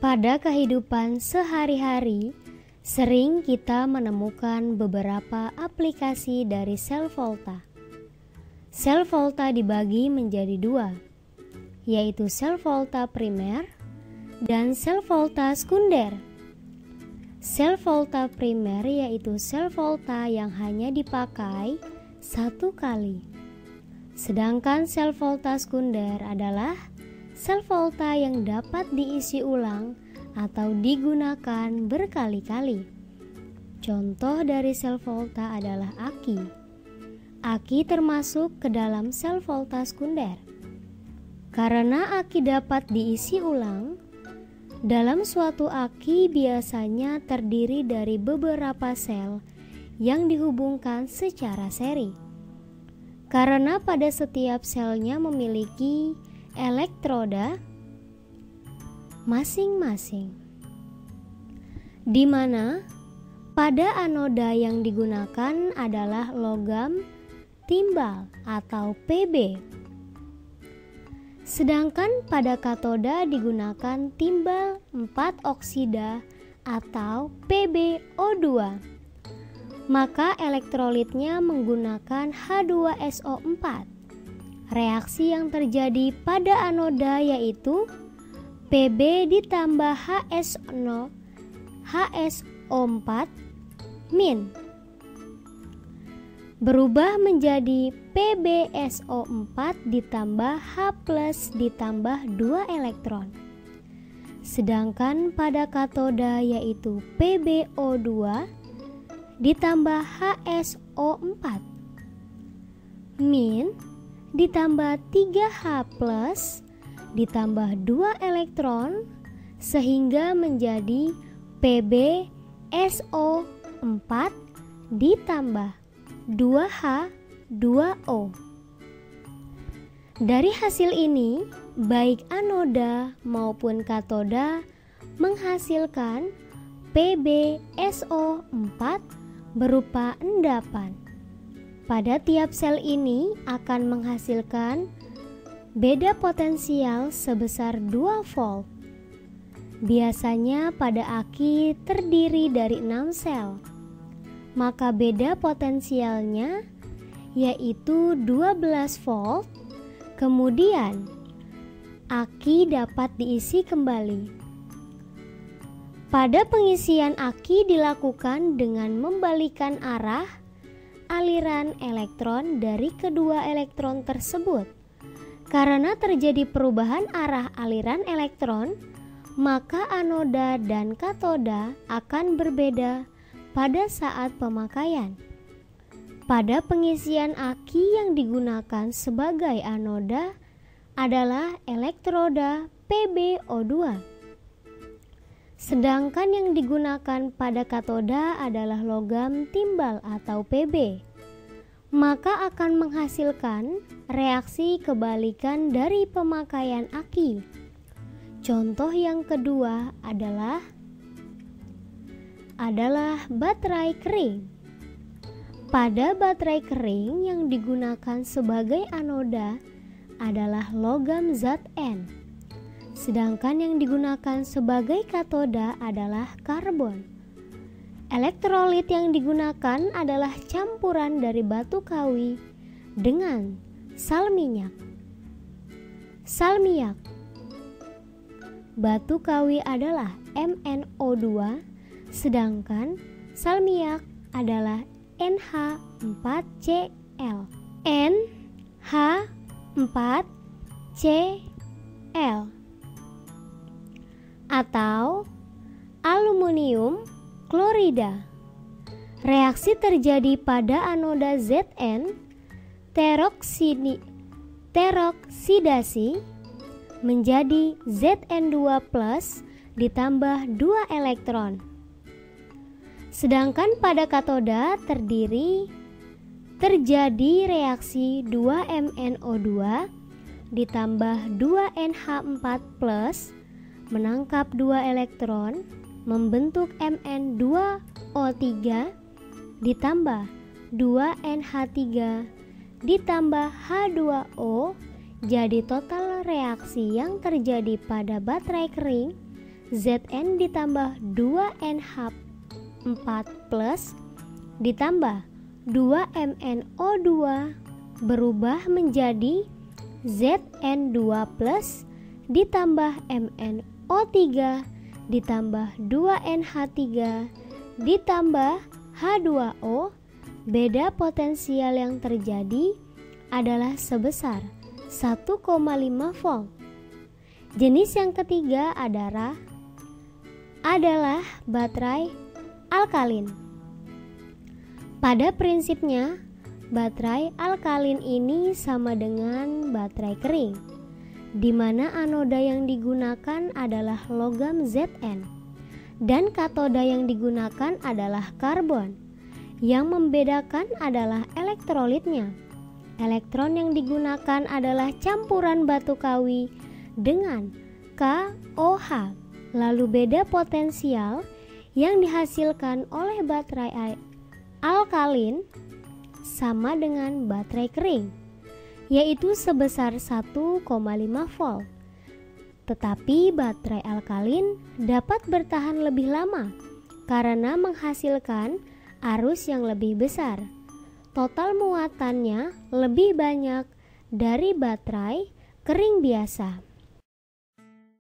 Pada kehidupan sehari-hari, sering kita menemukan beberapa aplikasi dari sel volta. Sel volta dibagi menjadi dua, yaitu sel volta primer dan sel volta sekunder. Sel volta primer yaitu sel volta yang hanya dipakai satu kali. Sedangkan sel volta sekunder adalah sel volta yang dapat diisi ulang atau digunakan berkali-kali. Contoh dari sel volta adalah aki. Aki termasuk ke dalam sel volta sekunder. Karena aki dapat diisi ulang, dalam suatu aki biasanya terdiri dari beberapa sel yang dihubungkan secara seri. Karena pada setiap selnya memiliki elektroda masing-masing, di mana pada anoda yang digunakan adalah logam timbal atau Pb, sedangkan pada katoda digunakan timbal 4 oksida atau PbO2. Maka elektrolitnya menggunakan H2SO4. Reaksi yang terjadi pada anoda yaitu Pb ditambah HSO4 min berubah menjadi PbSO4 ditambah H plus ditambah 2 elektron. Sedangkan pada katoda yaitu PbO2 ditambah HSO4 min ditambah 3H plus ditambah 2 elektron sehingga menjadi PbSO4 ditambah 2H 2O. Dari hasil ini, baik anoda maupun katoda menghasilkan PbSO4 berupa endapan. Pada tiap sel ini akan menghasilkan beda potensial sebesar 2 volt. Biasanya pada aki terdiri dari 6 sel, maka beda potensialnya yaitu 12 volt. Kemudian aki dapat diisi kembali. Pada pengisian aki dilakukan dengan membalikan arah aliran elektron dari kedua elektron tersebut. Karena terjadi perubahan arah aliran elektron, maka anoda dan katoda akan berbeda pada saat pemakaian. Pada pengisian aki yang digunakan sebagai anoda adalah elektroda PbO2. Sedangkan yang digunakan pada katoda adalah logam timbal atau Pb. Maka akan menghasilkan reaksi kebalikan dari pemakaian aki. Contoh yang kedua adalah baterai kering. Pada baterai kering yang digunakan sebagai anoda adalah logam Zn. Sedangkan yang digunakan sebagai katoda adalah karbon. Elektrolit yang digunakan adalah campuran dari batu kawi dengan sal minyak. Sal minyak. Batu kawi adalah MnO2, sedangkan sal minyak adalah NH4Cl. NH4Cl atau aluminium klorida. Reaksi terjadi pada anoda Zn, teroksidasi menjadi Zn2 plus ditambah 2 elektron. Sedangkan pada katoda terjadi reaksi 2MnO2 ditambah 2NH4 plus menangkap 2 elektron membentuk Mn2O3 ditambah 2NH3 ditambah H2O. Jadi total reaksi yang terjadi pada baterai kering Zn ditambah 2NH4+ ditambah 2MnO2 berubah menjadi Zn2+ ditambah MnO3 ditambah 2NH3 ditambah H2O. Beda potensial yang terjadi adalah sebesar 1,5 volt. Jenis yang ketiga adalah baterai alkalin. Pada prinsipnya, baterai alkalin ini sama dengan baterai kering, di mana anoda yang digunakan adalah logam Zn dan katoda yang digunakan adalah karbon. Yang membedakan adalah elektrolitnya. Elektron yang digunakan adalah campuran batu kawi dengan KOH. Lalu beda potensial yang dihasilkan oleh baterai alkalin sama dengan baterai kering, yaitu sebesar 1,5 volt. Tetapi baterai alkalin dapat bertahan lebih lama karena menghasilkan arus yang lebih besar. Total muatannya lebih banyak dari baterai kering biasa.